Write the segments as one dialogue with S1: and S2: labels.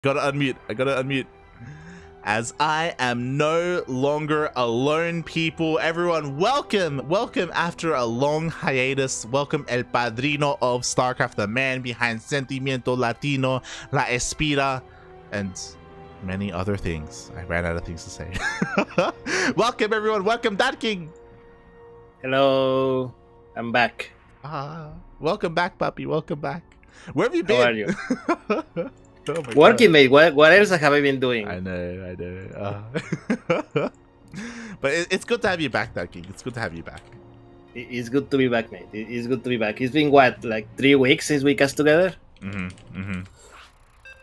S1: Gotta unmute. I gotta unmute. As I am no longer alone, people. Everyone, welcome. Welcome after a long hiatus. Welcome El Padrino of StarCraft, the man behind Sentimiento Latino, La Espira, and many other things. I ran out of things to say. Welcome, everyone. Welcome, Ducklings.
S2: Hello. I'm back.
S1: Welcome back, puppy. Welcome back. Where have you been?
S2: How are you?
S1: Oh
S2: Working, mate. What else have I been doing?
S1: I know. But it's good to have you back, Ducking. It's good to have you back.
S2: It's good to be back, mate. It's good to be back. It's been what, like 3 weeks since we cast together?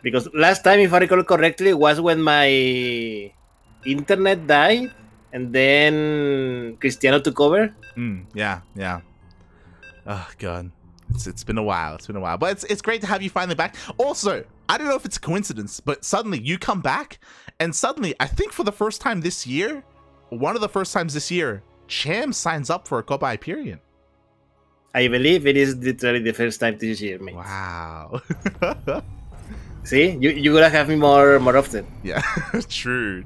S2: Because last time, if I recall correctly, was when my internet died and then Cristiano took over.
S1: Yeah. Oh god, it's been a while. But it's great to have you finally back. Also, I don't know if it's a coincidence, but suddenly you come back, and suddenly I think for the first time this year, one of the first times this year, Cham signs up for a Copa Hyperion.
S2: I believe it is literally the first time this year, mate.
S1: Wow.
S2: See, you gotta have me more often.
S1: Yeah, true.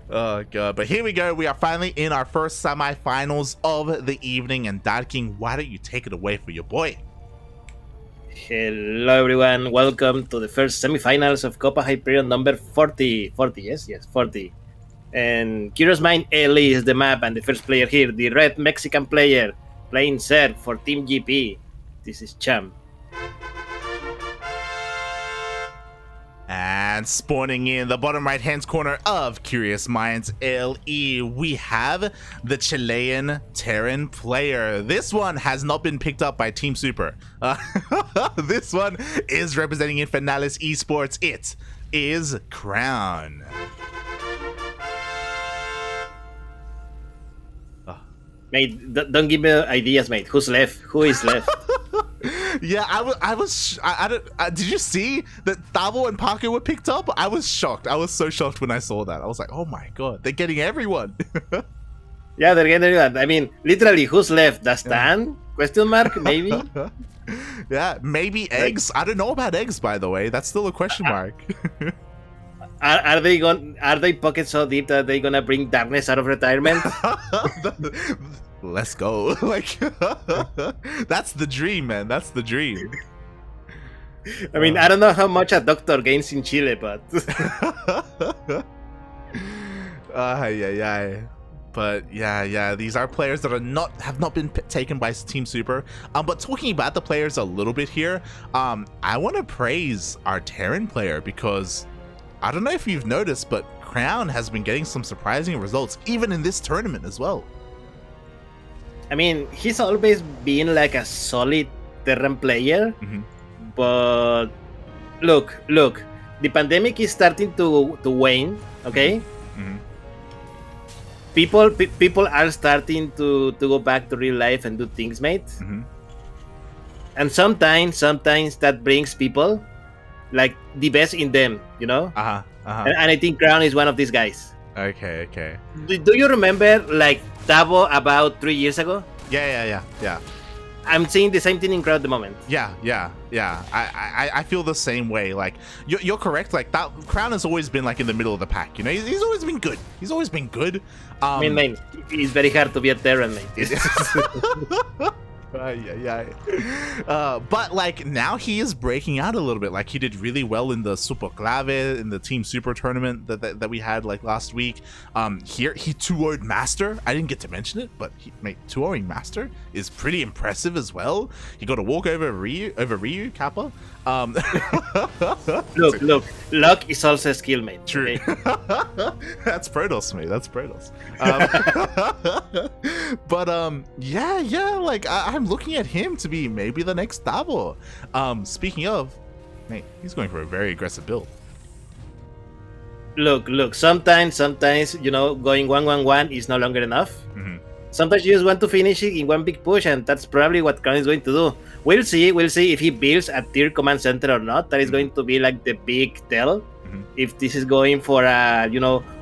S1: Oh god, but here we go. We are finally in our first semifinals of the evening, and Ducking, why don't you take it away for your boy?
S2: Hello everyone, welcome to the first semifinals of Copa Hyperion number 40. 40, yes, 40. And Curious Mind Ellie is the map, and the first player here, the red Mexican player, playing Zerg for Team GP. This is Cham.
S1: And spawning in the bottom right hand corner of Curious Minds LE, we have the Chilean Terran player. This one has not been picked up by Team Super. This one is representing Infernales Esports. It is Crown.
S2: Mate, don't give me ideas, mate. Who's left? Who is left?
S1: Yeah, did you see that Thabo and Parker were picked up? I was shocked. I was so shocked when I saw that. I was like, oh my god, they're getting everyone.
S2: Yeah, they're getting everyone. I mean, literally, who's left? The Stan? Question mark? Maybe?
S1: Yeah, maybe eggs. I don't know about eggs, by the way. That's still a question mark.
S2: Are they pocket so deep that they're gonna bring Darkness out of retirement?
S1: Let's go. Like, that's the dream, man. That's the dream.
S2: I mean, I don't know how much a doctor gains in Chile, but
S1: But yeah, these are players that have not been taken by Team Super. But talking about the players a little bit here, I want to praise our Terran player, because I don't know if you've noticed, but Crown has been getting some surprising results, even in this tournament as well.
S2: I mean, he's always been like a solid Terran player, but look, the pandemic is starting to wane, okay? People are starting to go back to real life and do things, mate. And sometimes that brings people like the best in them, you know? And I think Crown is one of these guys.
S1: Okay.
S2: Do you remember like Thabo about 3 years ago?
S1: Yeah.
S2: I'm seeing the same thing in Crown at the moment.
S1: Yeah. I feel the same way. Like, you're correct. Like, that Crown has always been like in the middle of the pack. You know, he's always been good.
S2: I mean, man, it's very hard to be a Terran, mate.
S1: But like, now he is breaking out a little bit. Like, he did really well in the Super Clave, in the Team Super tournament that we had like last week. Here he 2-0'd Master. I didn't get to mention it, but 2-0'ing Master is pretty impressive as well. He got a walk over Ryu Kappa.
S2: Look, luck is also a skill, mate.
S1: True.
S2: Okay?
S1: That's Protoss, mate. That's Protoss. But yeah. Like, I'm looking at him to be maybe the next Thabo. Speaking of, mate, he's going for a very aggressive build.
S2: Look. Sometimes, you know, going 1-1-1 is no longer enough. Sometimes you just want to finish it in one big push, and that's probably what Crown is going to do. We'll see if he builds a tier command center or not. That is going to be like the big tell. If this is going for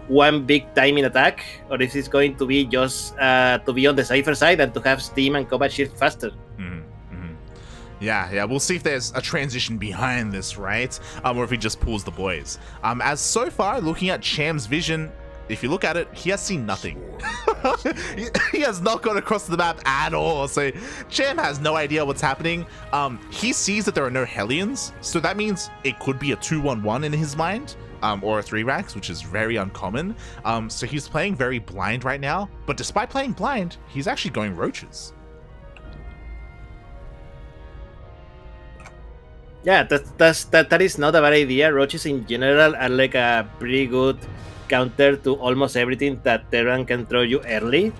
S2: one big timing attack, or if it's going to be just to be on the safer side and to have steam and combat shift faster.
S1: Yeah, we'll see if there's a transition behind this, right? Or if he just pulls the boys. As so far, looking at Cham's vision, if you look at it, he has seen nothing. He has not gone across the map at all. So Cham has no idea what's happening. He sees that there are no Hellions, so that means it could be a 2-1-1 in his mind. Or a 3-Rax, which is very uncommon. So he's playing very blind right now. But despite playing blind, he's actually going Roaches.
S2: Yeah, that is not a bad idea. Roaches in general are like a pretty good counter to almost everything that Terran can throw you early.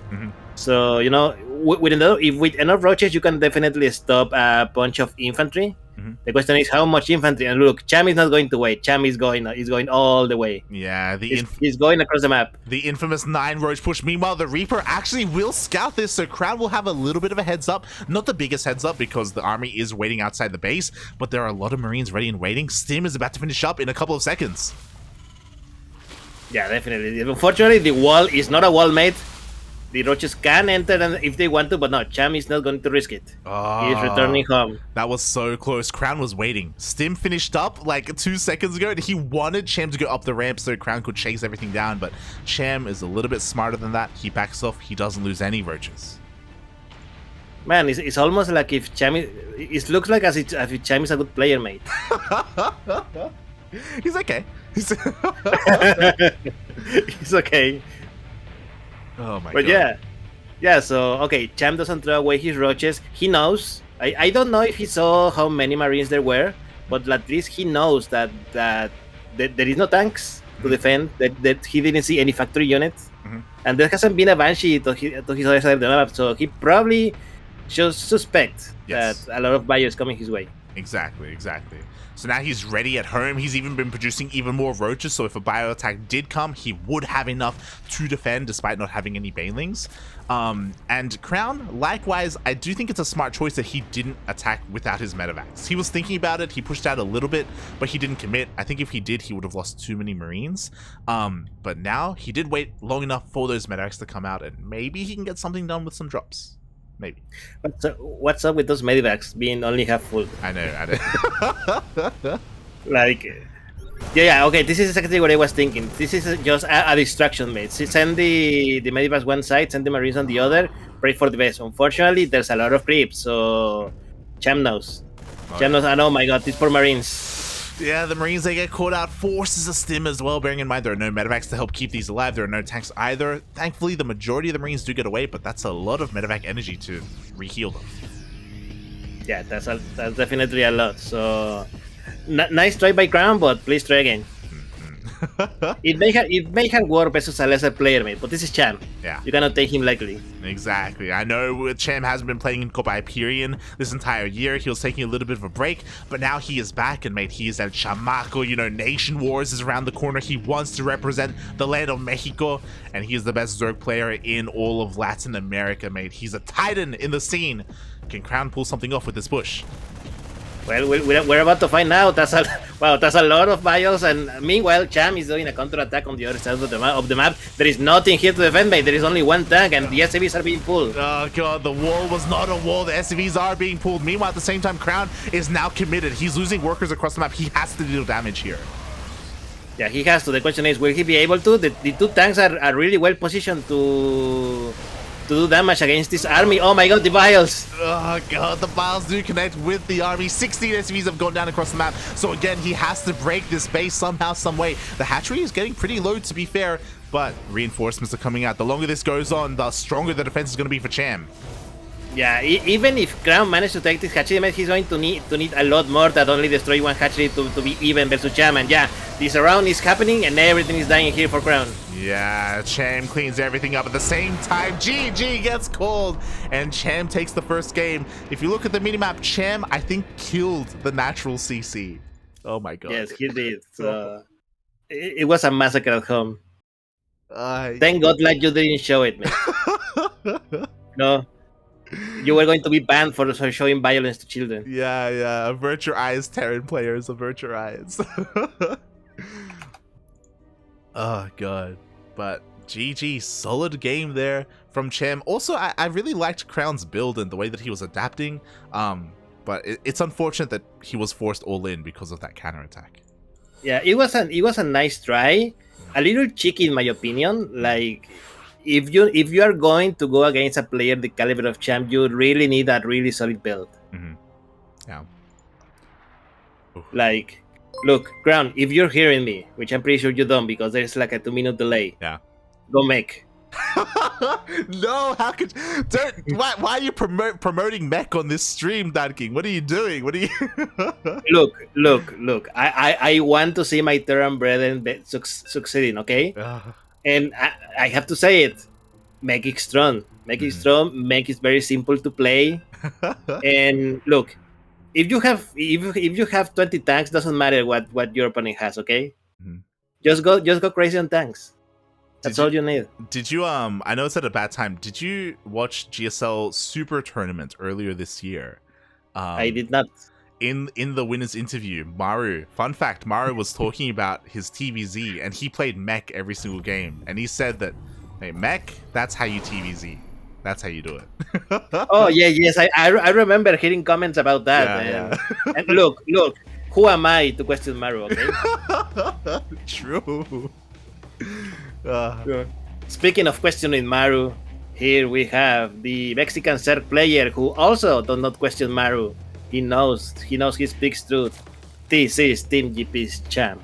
S2: So, you know, with enough Roaches, you can definitely stop a bunch of infantry. The question is how much infantry. And look, Cham is not going to wait. Cham is going all the way.
S1: Yeah,
S2: he's going across the map.
S1: The infamous 9 Roach push. Meanwhile, the Reaper actually will scout this, so Crown will have a little bit of a heads up. Not the biggest heads up because the army is waiting outside the base, but there are a lot of Marines ready and waiting. Stim is about to finish up in a couple of seconds.
S2: Yeah, definitely. Unfortunately, the wall is not a wall, mate. The Roaches can enter if they want to, but no, Cham is not going to risk it. He is returning home.
S1: That was so close. Crown was waiting. Stim finished up like 2 seconds ago, and he wanted Cham to go up the ramp so Crown could chase everything down, but Cham is a little bit smarter than that. He backs off. He doesn't lose any Roaches.
S2: Man, it's almost like if Cham it looks like as if Cham is a good player, mate.
S1: He's okay.
S2: He's okay.
S1: Oh my god.
S2: But yeah, so okay, Cham doesn't throw away his Roaches. He knows. I don't know if he saw how many Marines there were, but at least he knows that there is no tanks to defend, that he didn't see any factory units, and there hasn't been a Banshee to his other side of the map, so he probably should suspect that a lot of buyers coming his way.
S1: Exactly. So now he's ready at home. He's even been producing even more Roaches, so if a bio attack did come, he would have enough to defend despite not having any Banelings. And Crown, likewise, I do think it's a smart choice that he didn't attack without his medevacs. He was thinking about it, he pushed out a little bit, but he didn't commit. I think if he did, he would have lost too many Marines. But now, he did wait long enough for those medevacs to come out, and maybe he can get something done with some drops. Maybe.
S2: What's up with those medevacs being only half full?
S1: I know.
S2: Like, yeah, okay, this is exactly what I was thinking. This is just a distraction, mate. Send the medevacs one side, send the Marines on the other, pray for the best. Unfortunately, there's a lot of creeps, so Cham knows. Cham knows, and oh my god, these poor Marines.
S1: Yeah, the Marines, they get caught out, forces a stim as well, bearing in mind there are no medevacs to help keep these alive. There are no tanks either. Thankfully, the majority of the Marines do get away, but that's a lot of medevac energy to reheal them.
S2: Yeah, that's definitely a lot. So, nice try by Crown, but please try again. It may have worked versus a lesser player, mate, but this is Cham.
S1: Yeah.
S2: You cannot take him lightly.
S1: Exactly. I know Cham hasn't been playing in Copa Hyperion this entire year. He was taking a little bit of a break, but now he is back, and mate, he is El Chamaco. You know, Nation Wars is around the corner. He wants to represent the land of Mexico, and he is the best Zerg player in all of Latin America, mate. He's a titan in the scene. Can Crown pull something off with this push?
S2: Well, we're about to find out. That's a lot of bios, and meanwhile, Cham is doing a counter-attack on the other side of the map. There is nothing here to defend, mate. There is only one tank, and the SCVs are being pulled.
S1: Oh god, the wall was not a wall. The SCVs are being pulled. Meanwhile, at the same time, Crown is now committed. He's losing workers across the map. He has to deal damage here.
S2: Yeah, he has to. The question is, will he be able to? The two tanks are really well positioned to do damage against this army. Oh my god, the vials!
S1: Oh god, the vials do connect with the army. 16 SCVs have gone down across the map. So again, he has to break this base somehow, some way. The hatchery is getting pretty low, to be fair, but reinforcements are coming out. The longer this goes on, the stronger the defense is going to be for Cham.
S2: Yeah, even if Crown managed to take this hatchery, he's going to need a lot more than only destroy one hatchery to be even versus Cham. And yeah, this round is happening and everything is dying here for Crown.
S1: Yeah, Cham cleans everything up at the same time. GG gets called, and Cham takes the first game. If you look at the minimap, Cham, I think, killed the natural CC. Oh my god.
S2: Yes, he did. So, it was a massacre at home. Thank God like you didn't show it, man. No. You were going to be banned for showing violence to children.
S1: Yeah. Avert your eyes, Terran players. Avert your eyes. Oh, God. But GG, solid game there from Cham. Also, I really liked Crown's build and the way that he was adapting. but it's unfortunate that he was forced all in because of that counterattack.
S2: Yeah, it was a nice try, a little cheeky in my opinion. Like, if you are going to go against a player the caliber of Cham, you really need a really solid build.
S1: Mm-hmm. Yeah. Oof.
S2: Like, look, Crown, if you're hearing me, which I'm pretty sure you don't because there's like a 2-minute delay.
S1: Yeah.
S2: Go mech.
S1: No, how could why are you promoting mech on this stream, Ducklings? What are you doing? What are you
S2: look. I want to see my Terran brethren succeeding, okay? And I have to say it. Mech is strong. Mech is strong. Mech is very simple to play. And look, if you have 20 tanks, doesn't matter what your opponent has, okay?
S1: Mm-hmm.
S2: Just go crazy on tanks. That's all you need.
S1: Did you I know it's at a bad time. Did you watch GSL Super Tournament earlier this year?
S2: I did not.
S1: In the winner's interview, Maru, fun fact, Maru was talking about his TVZ and he played mech every single game. And he said that, hey, mech, that's how you TVZ. That's how you do it.
S2: Oh, yeah, yes. I remember hearing comments about that.
S1: Yeah.
S2: And look, who am I to question Maru, okay?
S1: True.
S2: Speaking of questioning Maru, here we have the Mexican Zerg player who also does not question Maru. He knows he speaks truth. This is Team GP's Cham.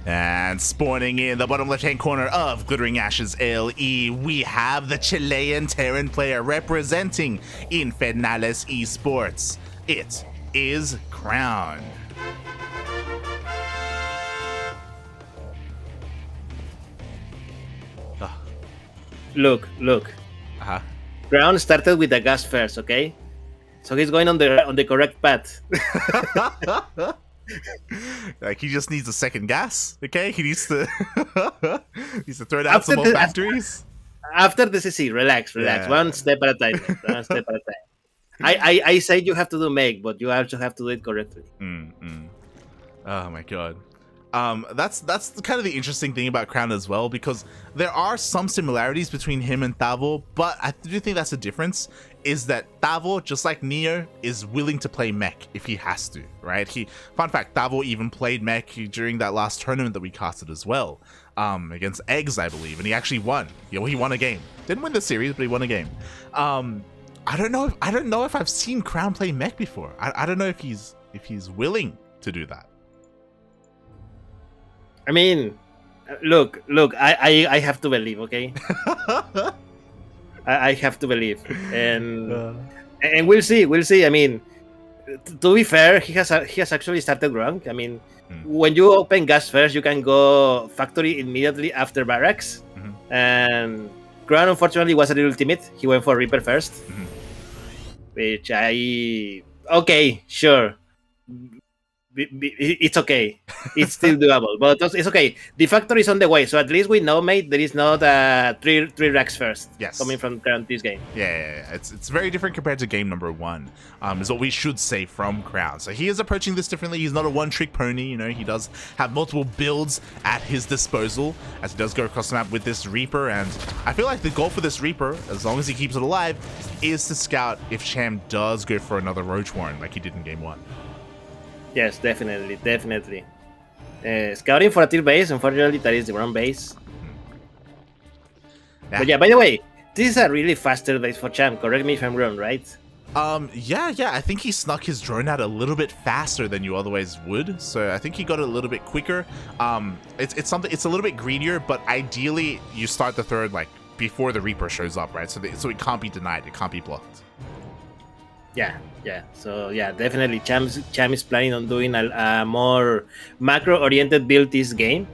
S1: And spawning in the bottom left-hand corner of Glittering Ashes LE, we have the Chilean Terran player representing Infernales Esports. It is Crown.
S2: Look.
S1: Uh-huh.
S2: Crown started with the gas first, okay? So he's going on the correct path.
S1: Like, he just needs a second gas, okay? He needs to throw down some more factories.
S2: After this is relax. Yeah. One step at a time. I say you have to do make, but you also have to do it correctly.
S1: Oh my god. That's kind of the interesting thing about Crown as well, because there are some similarities between him and Tavo, but I do think that's the difference, is that Tavo, just like Neo, is willing to play mech if he has to, right? Fun fact, Tavo even played mech during that last tournament that we casted as well, against Eggs, I believe, and he actually won. He won a game. Didn't win the series, but he won a game. I don't know if I've seen Crown play mech before. I don't know if he's willing to do that.
S2: I mean, look, I have to believe, okay? I have to believe. And we'll see. I mean, to be fair, he has actually started wrong. I mean, when you open gas first, you can go factory immediately after barracks. And Crown, unfortunately, was a little timid. He went for Reaper first. Which okay, sure. It's okay. It's still doable, but it's okay. The factory is on the way, so at least we know, mate, there is not three racks first.
S1: Yes.
S2: Coming from Crown this game.
S1: Yeah. It's very different compared to game number 1. Is what we should say from Crown. So he is approaching this differently. He's not a one-trick pony. You know, he does have multiple builds at his disposal as he does go across the map with this Reaper. And I feel like the goal for this Reaper, as long as he keeps it alive, is to scout if Cham does go for another Roach Warren like he did in game 1.
S2: Yes, definitely. Scouting for a tier base, unfortunately, that is the wrong base. Yeah. But yeah, by the way, this is a really faster base for Cham. Correct me if I'm wrong, right?
S1: Yeah. I think he snuck his drone out a little bit faster than you otherwise would. So I think he got it a little bit quicker. It's a little bit greedier, but ideally you start the third like before the Reaper shows up, right? So it can't be denied. It can't be blocked.
S2: Yeah. So yeah, definitely Cham is planning on doing a more macro-oriented build this game.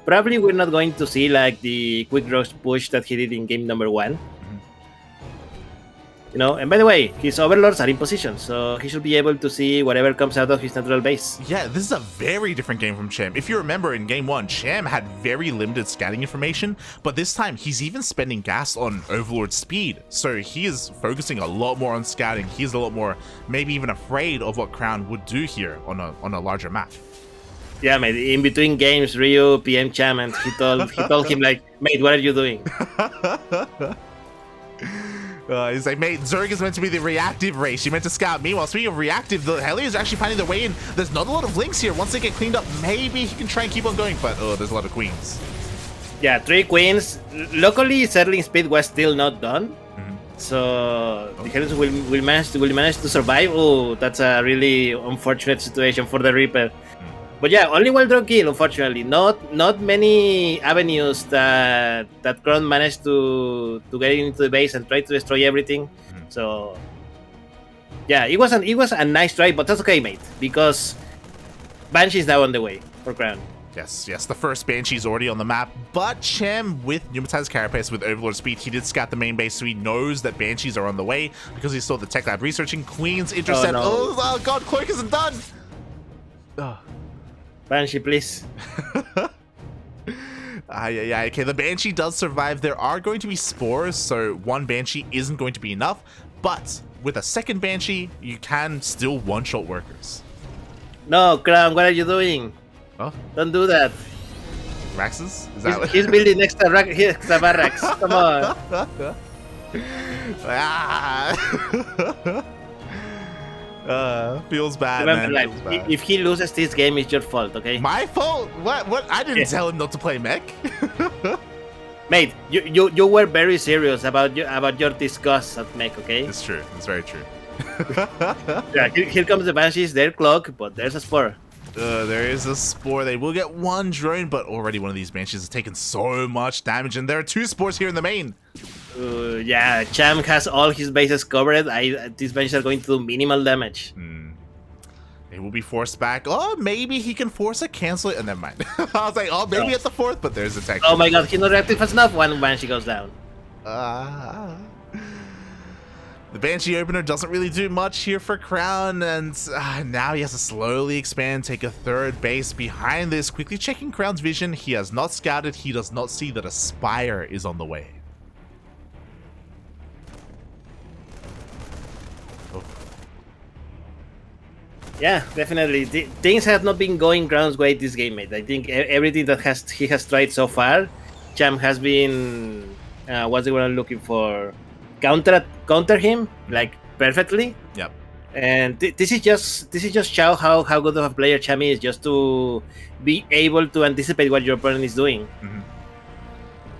S2: Probably we're not going to see like the quick rush push that he did in game number 1. You know, and by the way, his overlords are in position, so he should be able to see whatever comes out of his natural base.
S1: Yeah, this is a very different game from Cham. If you remember in game 1, Cham had very limited scouting information, but this time he's even spending gas on overlord speed. So he is focusing a lot more on scouting. He's a lot more, maybe even afraid of what Crown would do here on a larger map.
S2: Yeah, mate. In between games, Ryu PM Cham, and he told him like, "Mate, what are you doing?"
S1: He's like, mate, Zerg is meant to be the reactive race. You meant to scout. Meanwhile, speaking of reactive, the Hellions are actually finding their way in. There's not a lot of links here. Once they get cleaned up, maybe he can try and keep on going. But, oh, there's a lot of queens.
S2: Yeah, 3 queens. Luckily, settling speed was still not done. So the Hellions will manage to survive. Oh, that's a really unfortunate situation for the Reaper. But yeah, only well-drawn kill, unfortunately. Not many avenues that Kron managed to get into the base and try to destroy everything. So yeah, it was a nice try, but that's okay, mate, because Banshee is now on the way for Crown.
S1: Yes, the first Banshee is already on the map, but Cham with Pneumatized Carapace with Overlord Speed, he did scout the main base, so he knows that Banshees are on the way because he saw the Tech Lab researching. Queen's intercept. Oh god, Cloak isn't done!
S2: Banshee, please.
S1: Yeah, okay, the Banshee does survive. There are going to be spores, so one Banshee isn't going to be enough, but with a second Banshee, you can still one-shot workers.
S2: No, Crown, what are you doing?
S1: Oh?
S2: Don't do that.
S1: Raxes? Is
S2: that he's building extra barracks. Come on.
S1: Feels bad,
S2: remember,
S1: man.
S2: Feels bad. If he loses this game, it's your fault, okay?
S1: My fault? What? I didn't tell him not to play mech.
S2: Mate, you were very serious about your disgust at mech, okay?
S1: It's true. It's very true.
S2: Yeah, here comes the Banshees. Their clock, but there's a spore.
S1: There is a spore. They will get one drone, but already one of these Banshees has taken so much damage, and there are 2 spores here in the main.
S2: Yeah, Cham has all his bases covered. These Banshees are going to do minimal damage.
S1: They will be forced back. Oh, maybe he can force a cancel it. And never mind. I was like, oh, maybe at the 4th, but there's a tech.
S2: Oh my god, he's not reactive fast enough. One Banshee goes down.
S1: The Banshee opener doesn't really do much here for Crown, and now he has to slowly expand, take a 3rd base behind this. Quickly checking Crown's vision. He has not scouted. He does not see that a Spire is on the way.
S2: Yeah, definitely. Things have not been going Crown's way this game, mate. I think everything that he has tried so far, Cham has been what's the word I'm looking for? Counter him like perfectly.
S1: Yep.
S2: And this is just show how good of a player Cham is, just to be able to anticipate what your opponent is doing.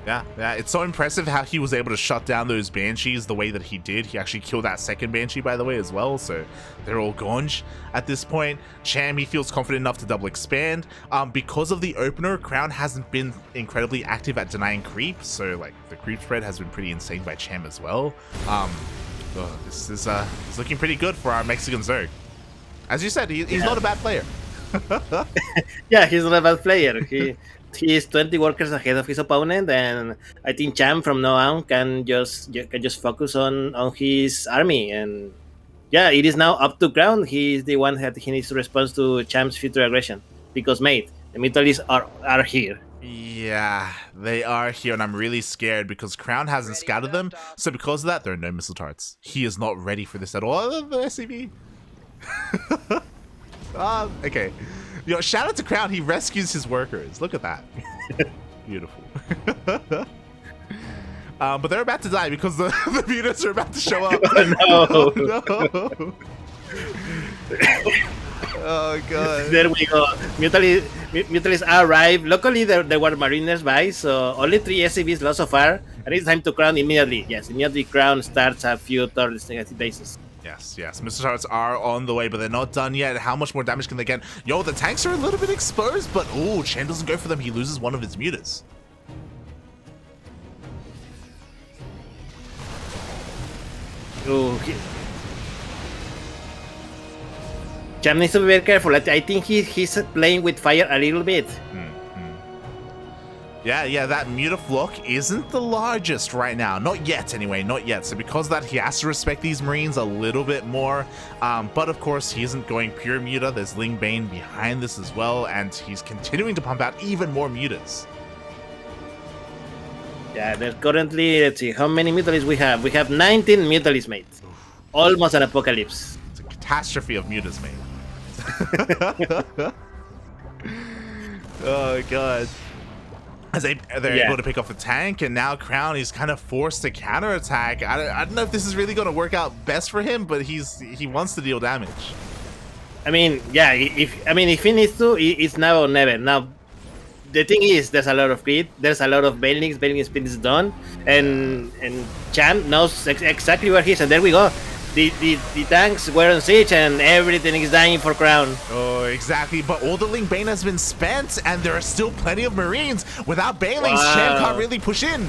S1: Yeah, it's so impressive how he was able to shut down those Banshees the way that he did. He actually killed that second Banshee, by the way, as well, so they're all gone at this point. Cham, he feels confident enough to double expand. Because of the opener, Crown hasn't been incredibly active at denying creep, so like the creep spread has been pretty insane by Cham as well. This is looking pretty good for our Mexican Zerg. As you said, he's not a bad player.
S2: Yeah, he's not a bad player. He is 20 workers ahead of his opponent, and I think Cham from now on can just focus on his army. And yeah, it is now up to Crown. He is the one that he needs to respond to Cham's future aggression, because mate, the Mythalists are here.
S1: Yeah, they are here, and I'm really scared because Crown hasn't scouted them. So because of that, there are no missile turrets. He is not ready for this at all. The SCV. Okay. Yo, shout out to Crown. He rescues his workers. Look at that. Beautiful. But they're about to die because the mutants are about to show up.
S2: Oh, no.
S1: Oh god.
S2: There we go. Mutalists arrive. Luckily, there were Mariners by, so only 3 SCVs lost so far. And it's time to Crown immediately. Yes, immediately Crown starts a few turrets negative bases.
S1: Yes. Mr. Turrets are on the way, but they're not done yet. How much more damage can they get? Yo, the tanks are a little bit exposed, but oh, Cham doesn't go for them. He loses one of his mutas.
S2: Oh, Cham needs to be very careful. I think he's playing with fire a little bit.
S1: Yeah, that Mutaflock isn't the largest right now. Not yet, anyway, not yet. So because of that, he has to respect these Marines a little bit more. But of course, he isn't going pure Muta. There's Ling Bane behind this as well, and he's continuing to pump out even more Mutas.
S2: Yeah, there's currently, let's see, how many Mutalists we have? We have 19 Mutalists, mate. Almost an apocalypse.
S1: It's a catastrophe of Mutas, mate. Oh, God. as they're able to pick off the tank, and now Crown is kind of forced to counterattack. I don't know if this is really going to work out best for him, but he wants to deal damage.
S2: I mean, yeah, if he needs to, it's now or never. Now, the thing is, there's a lot of greed, there's a lot of Banelings speed is done, and Cham knows exactly where he is, and there we go. The tanks were on siege and everything is dying for Crown.
S1: Oh, exactly. But all the Ling Bane has been spent, and there are still plenty of Marines. Without Banelings, Cham can't really push in.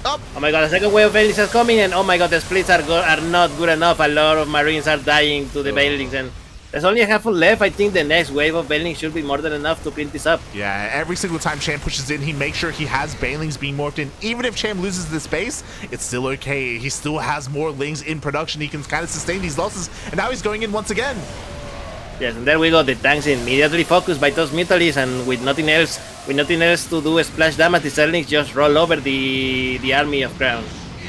S2: Oh my god, a second wave of Banelings is coming, and oh my god, the splits are not good enough. A lot of Marines are dying to the Banelings, and there's only a handful left. I think the next wave of Banelings should be more than enough to clean this up.
S1: Yeah, every single time Cham pushes in, he makes sure he has Banelings being morphed in. Even if Cham loses this base, it's still okay. He still has more Lings in production. He can kind of sustain these losses, and now he's going in once again.
S2: Yes, and there we go. The tanks immediately focused by those Mutalis, and with nothing else to do, splash damage, the Zerlings just roll over the army of Crown.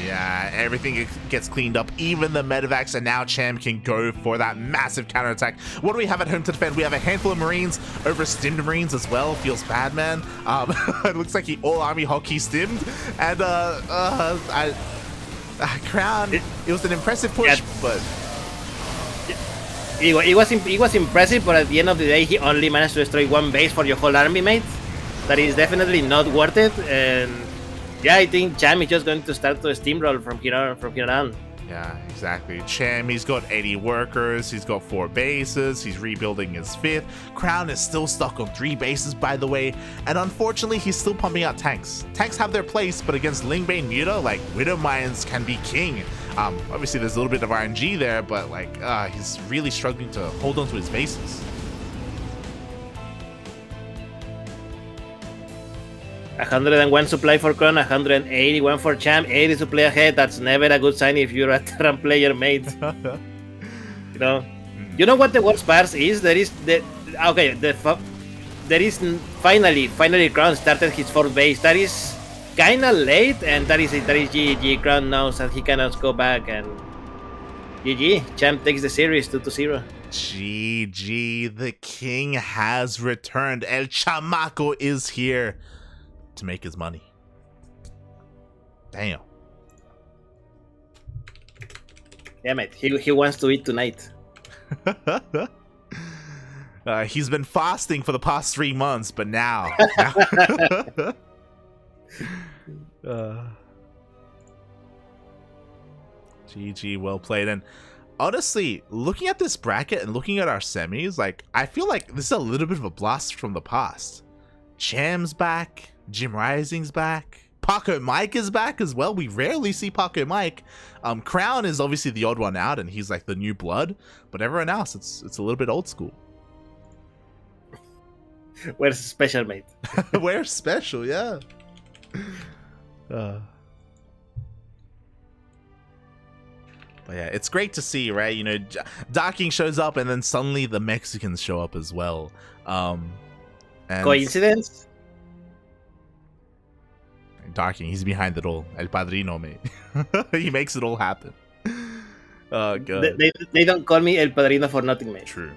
S1: Yeah, everything gets cleaned up, even the medevacs, and now Cham can go for that massive counterattack. What do we have at home to defend? We have a handful of Marines over stimmed Marines as well. Feels bad, man. It looks like he all army hockey stimmed, and Crown. It was an impressive push, but
S2: it was impressive. But at the end of the day, he only managed to destroy one base for your whole army, mate. That is definitely not worth it, and yeah, I think Cham is just going to start to steamroll from here on.
S1: Yeah, exactly. Cham, he's got 80 workers, he's got 4 bases, he's rebuilding his 5th. Crown is still stuck on 3 bases, by the way, and unfortunately, he's still pumping out tanks. Tanks have their place, but against Lingbane Muta, like, Widow Mines can be king. Obviously, there's a little bit of RNG there, but, like, he's really struggling to hold on to his bases.
S2: 101 supply for Crown, 181 for Cham, 80 supply ahead. That's never a good sign if you're a Terran player, mate. You know what the worst part is? There is finally Crown started his 4th base. That is kind of late, and that is GG. Crown knows that he cannot go back, and GG. Cham takes the series 2-0.
S1: GG. The king has returned. El Chamaco is here to make his money. Damn.
S2: Yeah, mate. He wants to eat tonight.
S1: He's been fasting for the past 3 months, but now. GG, well played. And honestly, looking at this bracket and looking at our semis, like, I feel like this is a little bit of a blast from the past. Cham's back. Jim Rising's back. Paco Mike is back as well. We rarely see Paco Mike. Crown is obviously the odd one out, and he's like the new blood. But everyone else, it's a little bit old school.
S2: Where's special, mate?
S1: Where's special? Yeah. But yeah, it's great to see, right? You know, Ducklings shows up, and then suddenly the Mexicans show up as well. And
S2: coincidence?
S1: Darking, he's behind it all. El Padrino, mate. He makes it all happen. Oh, God.
S2: They don't call me El Padrino for nothing, mate.
S1: True.